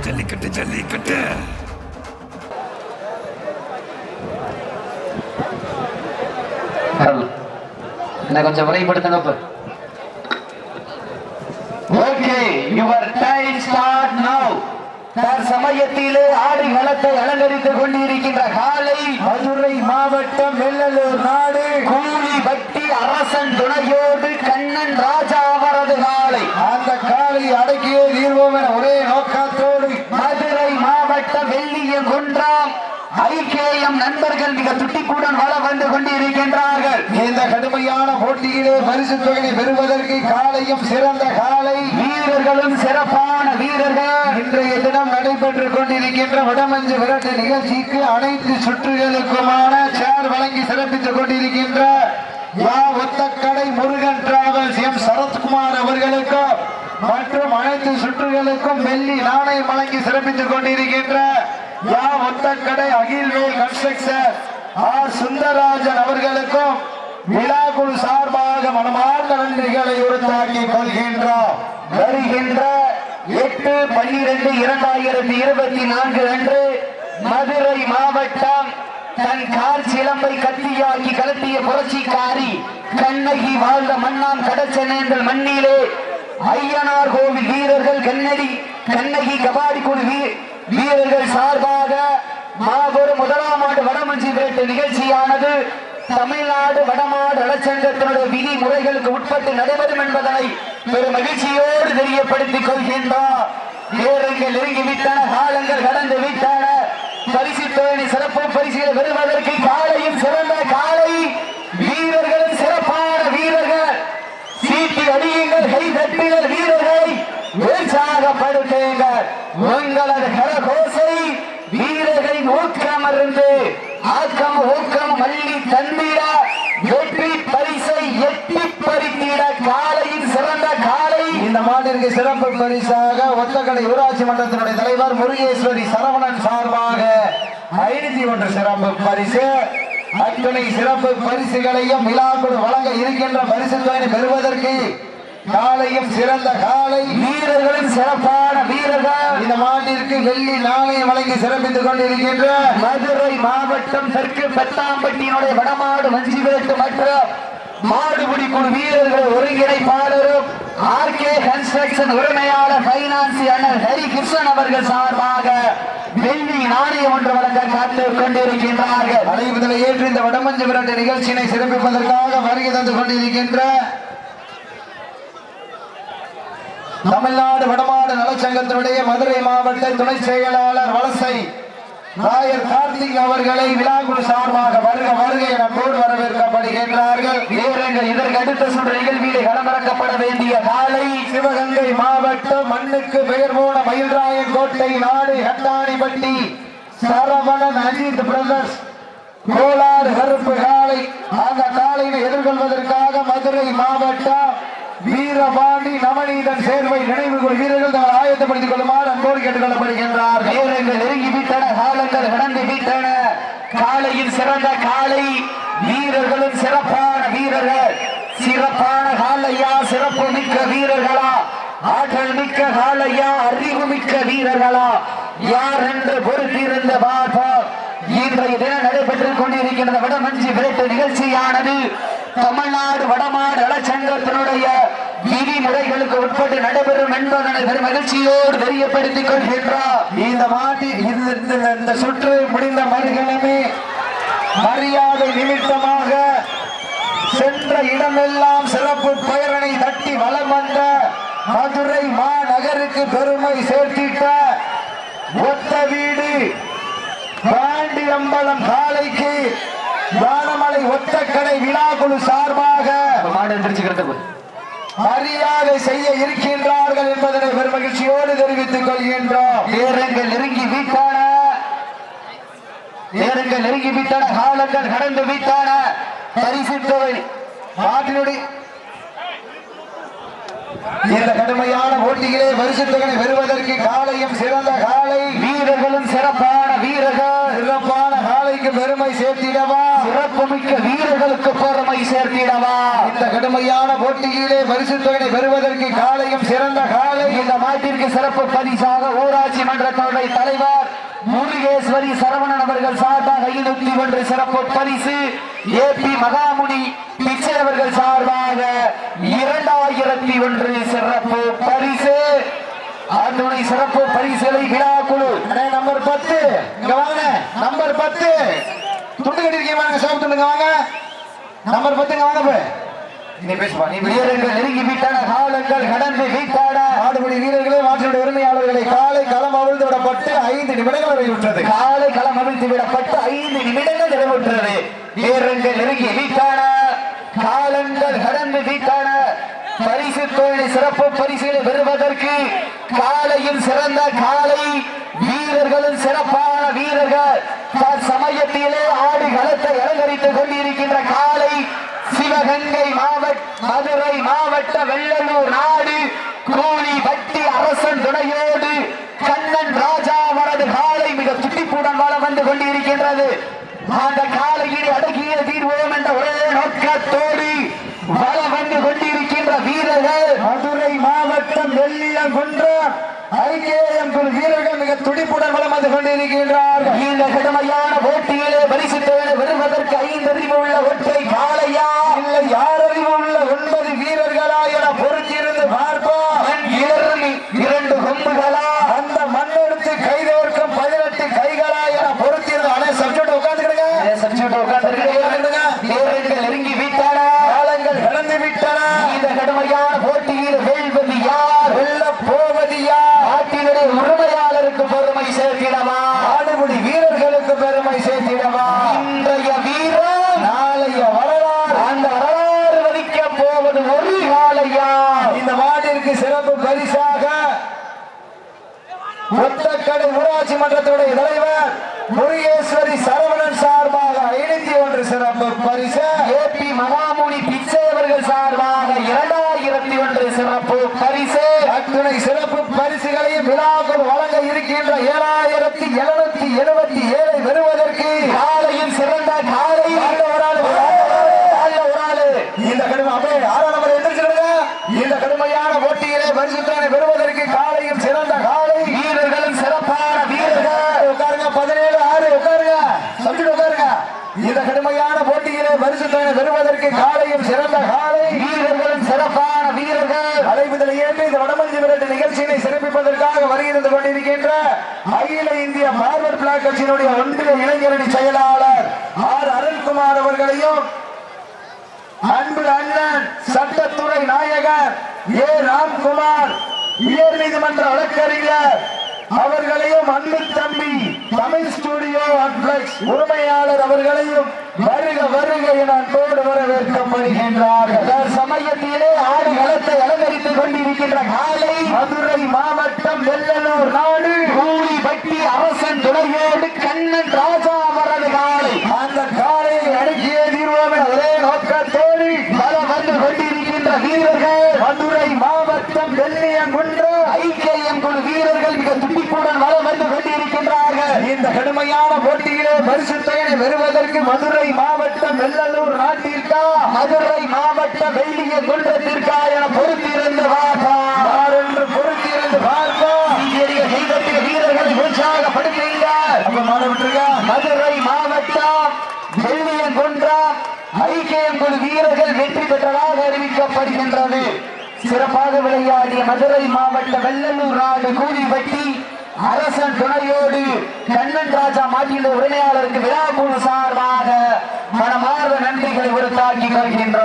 ஜல்லிக்கட்டு ஜல்லிக்கட்டு. என்ன கொஞ்சம் முறைப்படுத்துங்க. Okay, your time start now. தற்சமயத்திலே ஆடி களத்தை அலங்கரித்துக் கொண்டிருக்கின்ற காலை மதுரை மாவட்டம் வெள்ளலூர் நாடு கூலிபட்டி அரசன் துணையோடு கண்ணன் ராஜா அவரது காலை. அந்த காலை அடக்கியே தீர்வோம் என ஒரே நோக்கத்தோடு மதுரை மாவட்டம் வெள்ளியங்குன்றம் ஐகேஎம் நண்பர்கள் மிக துட்டிப்புடன் வள வந்து கொண்டிருக்கின்றார்கள். இந்த கடுமையான போட்டியிலே பரிசு தொகையை பெறுவதற்கு காலையும் சிறந்த காலை வீரர்களும் சிறப்பான வீரர்கள் இன்றைய தினம் நடைபெற்றுக் கொண்டிருக்கின்ற வடமஞ்சு விரட்டு நிகழ்ச்சிக்கு அனைத்து சுற்றுகளுக்குமான சேர் வழங்கி சிறப்பித்துக் கொண்டிருக்கின்ற ஒத்தக்கடை முருகன் டிராவல்ஸ் எம் சரத்குமார் அவர்களுக்கும் மற்றும் அனைத்து சுற்றுகளுக்கும் வெள்ளி நாணயம் வழங்கி சிறப்பித்துக் கொண்டிருக்கின்ற ஒத்தக்கடை அகில்வேல் கன்ஸ்ட்ரக்ஷன் ஆர் சுந்தரராஜன் அவர்களுக்கும் விழாக்குழு சார்பாக மனமார்ந்த நன்றிகளை உறுத்தாக்கிக் கொள்கின்றோம். வருகின்ற 8/12/2024 அன்று மதுரை மாவட்டம் தன் கால் சிலம்பை கத்தியாக்கி கலட்டிய புரட்சிக்காரி கண்ணகி வாழ்ந்த மன்னான் கடச்சனேந்தல் மண்ணிலே ஐயனார் கோவில் வீரர்கள் கண்ணகி கபாடி குழு வீரர்கள் சார்பாக மாபெரும் முதலாம் ஆண்டு வடமஞ்சி விரட்டு நிகழ்ச்சியானது தமிழ்நாடு வடமாடு நலச்சங்கத்தினுடைய விதிமுறைகளுக்கு உட்பட்டு நடைபெறும் என்பதனை பெரும் மகிழ்ச்சியோடு தெரியப்படுத்திக் கொள்கின்றார். நேரங்கள் நெருங்கிவிட்டன, காலங்கள் கடந்து விட்டன. பரிசு தொகை சிறப்பு பரிசுகளை பெறுவதற்கு காலையும் சிறந்த காலை வீரர்களும் சிறப்பான வீரர்கள். சீட்டி அடியுங்கள், கை தட்டுங்கள், வீரர்களை உற்சாகப்படுத்துங்கள். உங்களது கரகோசை வீரர்களின் ஊக்கம் இருந்து ஆக்கம் ஊக்கம் மல்லி தந்திட வெற்றி பரிசை எட்டி பறித்திட காலையின் சிறந்த காலை. இந்த மாட்டிற்கு சிறப்பு பரிசாக ஒத்தக்கடை ஊராட்சி மன்றத்தினுடைய தலைவர் முருகேஸ்வரி சரவணன் சார்பாக 501 சிறப்பு பரிசு. அத்தனை சிறப்பு பரிசுகளையும் விழாக்குழு வழங்க இருக்கின்ற பரிசு தொகையை பெறுவதற்கு காலையும் சிறந்த காலை வீரர்களும் சிறப்பான வீரர்கள். இந்த மாட்டிற்கு வெள்ளி நாணயம் வழங்கி சிறப்பித்துக் கொண்டிருக்கின்ற மதுரை மாவட்டம் தெற்கு பெத்தாம்பட்டியினுடைய வடமாடு மஞ்சி விரட்டு மற்றும் மாடுபிடி குழு வீரர்கள் ஒருங்கிணைப்பாளரும் ஆர்கே கன்ஸ்ட்ரக்ஷன் உரிமையாளர் பைனான்ஸ் அண்ணன் ஹரி கிருஷ்ணன் அவர்கள் சார்பாக வெள்ளி நாணயம் ஒன்று வழங்க காத்துக் கொண்டிருக்கின்றார்கள். அழைப்புதலை ஏற்று இந்த வடமஞ்சு விரட்டு நிகழ்ச்சியினை சிறப்பிப்பதற்காக வருகை தந்து கொண்டிருக்கின்ற தமிழ்நாடு வடமாடு நலச்சங்கத்தினுடைய மதுரை மாவட்ட துணை செயலாளர் வலசை ராயர் கார்த்திக் அவர்களை விழாக்குழு சார்பாக வருக வருகை என போர் வரவேற்கப்படுகின்றார்கள். வீரர்கள் இதற்கு அடுத்த சுற்று நிகழ்விலே களமிறக்கப்பட வேண்டிய காலை சிவகங்கை மாவட்டம் மண்ணுக்கு பெயர் போன மயில்ராயன் கோட்டை நாடு ஹட்டாணிப்பட்டி சரவணன் அஜித் பிரதர்ஸ் கோலாறு கருப்பு காலை. அந்த காலையை எதிர்கொள்வதற்காக மதுரை மாவட்டம் வீரபாண்டி நவநீதன் சேர்வை நினைவு குழு வீரர்கள் தங்கள் ஆயத்தப்படுத்திக் கொள்ளுமாறு அன்போடு கேட்டுக் கொள்ளப்படுகின்றார். வீரர்கள் நெருங்கி விட்டன, காலங்கள் கடந்து விட்டன. காலையில் சிறந்த காலை வீரர்களும் சிறப்பான வீரர்கள். சிறப்பான காலையா, சிறப்பு மிக்க வீரர்களா, ஆற்றல் மிக்க காலையா, அறிவு மிக்க வீரர்களா, யார் என்று பொறுத்திருந்த பார்ப்போம். இன்றைய தினம் நடைபெற்றுக் கொண்டிருக்கின்ற வடமஞ்சி விரட்டு நிகழ்ச்சியானது தமிழ்நாடு வடமாடு நலச்சங்கத்தினுடைய விதிமுறைகளுக்கு உட்பட்டு நடைபெறும் என்பதனை பெரும் மகிழ்ச்சியோடு தெரியப்படுத்திக் கொள்கின்றார். இந்த சுற்று முடிந்த மறுகிழமை மரியாதை நிமித்தமாக சென்ற இடமெல்லாம் சிறப்பு பெயரனை தட்டி வலம் வந்த மதுரை மாநகருக்கு பெருமை சேர்த்திட்ட ஒத்த வீடு பாண்டி அம்பலம் காலைக்கு வானமலை ஒத்தக்கடை விழாக்குழு சார்பாக மரியாதை செய்ய இருக்கின்றார்கள் என்பதனை பெரும் மகிழ்ச்சியோடு தெரிவித்துக் கொள்கின்றோம். நேரங்கள் நெருங்கி விட்டன, காலங்கள் கடந்து விட்டன. பரிசு தொகை நாட்டினுடைய இந்த கடுமையான போட்டியிலே பரிசு தொகை பெறுவதற்கு காலையும் சிறந்த காலை வீரர்களும் சிறப்பான வீரர்கள். சிறப்பான காலைக்கு பெருமை சேர்த்திடவா, சிறப்புமிக்க வீரர்களுக்கு பெருமை சேர்த்திடவா. இந்த கடுமையான போட்டியிலே பரிசு தொகை பெறுவதற்கு காலையும் சிறந்த காலை. இந்த மாட்டிற்கு சிறப்பு பரிசாக ஊராட்சி மன்ற முருகேஸ்வரி சரவணன் அவர்கள் சார்பாக 501 சிறப்பு பரிசு. ஏபி மகாமுனி பிச்சை அவர்கள் சார்பாக 2001 சிறப்பு பரிசு. அத்துணை சிறப்பு பரிசுகளை விழா குழு நம்பர் 10 இங்க வாங்க. நம்பர் 10 துண்டு கட்டிருக்கீங்க வாங்க. சோப்பு துண்டுங்க வாங்க. நம்பர் 10 இங்க வாங்க. வீரர்கள் நெருங்கி விட்டன, காலங்கள் கடந்து விட்டன. ஆடுபடி வீரர்களே, மாற்றினுடைய உரிமையாளர்களை காலை களம் அவிழ்த்து விடப்பட்டு 5 நிமிடங்கள் நிறைவுற்றது. காலை களம் அவிழ்த்து விடப்பட்டு 5 நிமிடங்கள் நிறைவுற்றது. வீரர்கள் நெருங்கி விட்டன, காலங்கள் கடந்து விட்டன. பரிசு தொழில் சிறப்பு பரிசுகளை பெறுவதற்கு காலையும் சிறந்த காலை வீரர்களும் சிறப்பான வீரர்கள் சமயத்திலே ஆடு களத்தை அலங்கரித்துக் கொண்டிருக்கின்ற காலை சிவகங்கை மாவட்ட மதுரை மாவட்ட வெள்ளலூர் நாடு கூலி பட்டி அரசன் துணையோடு கண்ணன் ராஜா அவரது காலை மிக துடிப்புடன் வளம் வந்து கொண்டிருக்கின்றது. அந்த காலையை அடக்கிய தீர்வோம் என்ற ஒரே நோக்கத்தோடு வளம் வந்து கொண்டிருக்கின்ற வீரர்கள் மதுரை மாவட்டம் வெள்ளியங்குன்றம் ஐகேஎம் வீரர்கள் மிக துடிப்புடன் வளம் வந்து கொண்டிருக்கின்றார்கள். இந்த கடுமையான போட்டியிலே பரிசு வருவதற்கு 5 அறிவு உள்ள ஒற்றை காளையா இல்லை 6 அறிவு உள்ள 9 வீரர்களா என பொறுத்திருந்து பார்ப்போம். 2 கொம்புகளா அந்த மண்ணெடுத்து கைதோர்க்கும் 18 கைகளா என பொறுத்திருந்து சப்ஜெக்ட் உட்கார்ந்துக்கிடுங்க. நெருங்கி விட்டன, காலங்கள் கடந்து விட்டன. இந்த கடுமையான போட்டியில் வெல்வது யார், வெல்ல போவது யார்? ஆட்டினுடைய உரிமையாளருக்கு பெருமை சேர்த்திடவா, ஆடுபடி வீரர்களுக்கு பெருமை சேர்த்திடவா? இன்றைய வீரர் நாளைய வரலாறு, அந்த வரலாறு வதிக்க போவது ஒரு காளையா. இந்த மாட்டிற்கு சிறப்பு பரிசாக ஒத்தக்கடை ஊராட்சி மன்றத்துடைய தலைவர் முருகேஸ்வரி சரவணன் சார்பாக 501 சிறப்பு பரிசு. ஏபி மகாமுனி பிச்சை அவர்கள் சார்பாக 2001 சிறப்பு பரிசு. அத்துணை சிறப்பு பரிசுகளையும் விழாக்கள் வழங்க இருக்கின்ற 7777 பெறுவதற்கு காலையும் சிறந்த காலை இந்த கடுமையான போட்டியிலே பரிசுத்தானை பெறுவதற்கு காலையும் சிறந்த காலை வீரர்களும் சிறப்பான வீரர்கள். உட்காருங்க 17-6 உட்காருங்க. சப்ஜெக்ட் உட்காருங்க. இந்த கடுமையான போட்டியிலே பரிசுத்தானை பெறுவதற்கு காலையும் சிறந்த காலை வீரர்களும் சிறப்பான வீரர்கள். அழைப்புதலை ஏற்று இந்த வடமஞ்சி விரட்டு நிகழ்ச்சியினை சிறப்பிப்பதற்காக வருகிறது கொண்டிருக்கின்ற அகில இந்திய பார்வர்ட் பிளாக் கட்சியினுடைய ஒன்றிய இளைஞரணி செயலாளர் ஆர் அருண்குமார் அவர்களையும் அன்பு அண்ணன் சட்டத்துறை நாயகர் ஏ ராம்குமார் உயர் நீதிமன்ற வழக்கறிஞர் அவர்களையும் அன்பு தம்பி தமிழ் ஸ்டுடியோ அட்பிளக்ஸ் உரிமையாளர் அவர்களையும் வருக வருக என அன்போடு வரவேற்கப்படுகின்றார்கள். சமயத்திலே ஆடு களத்தை அலங்கரித்துக் கொண்டிருக்கின்ற காலை மதுரை மாவட்டம் வெள்ளலூர் நாடு கூலி பட்டி அரசன் துணையோடு கண்ணன் ராஜா அவரது காலை. அந்த காலையை அடக்கிய தீர்வோம் என ஒரே நோக்கத்தோடு பலம் வந்து கொண்டிருக்கின்ற வீரர்கள் மதுரை மாவட்டம் வெள்ளியங்குன்றம் ஐகேஎம் குழு வீரர்கள் மிக துடிப்புடன் வளம் வந்து கொண்டிருக்கின்றார்கள். இந்த கடுமையான போட்டியிலே பரிசு தொகையை பெறுவதற்கு மதுரை மாவட்டம் வெள்ளலூர் நாட்டிற்கா மதுரை மாவட்டம் வெள்ளியங்குன்றத்திற்கா என பொறுத்திருந்து பார்ப்போம் என்று பொறுத்திருந்து பார்ப்போம். வீரர்களை உற்சாகப்படுத்துகிறார். மதுரை மாவட்டம் வெள்ளியங்குன்றம் ஐகேஎம் குழு வீரர்கள் வெற்றி பெற்றதாக அறிவிக்கப்படுகின்றது. சிறப்பாக விளையாடிய மதுரை மாவட்ட வெள்ளலூர் நாடு கூலிப்பட்டி அரசன் துணையோடு கண்ணன் ராஜா மாட்டியுள்ள உரிமையாளருக்கு விழா குழு சார்பாக மனமார்ந்த நன்றிகளை உறுத்தாக்கி கொள்கின்றோம்.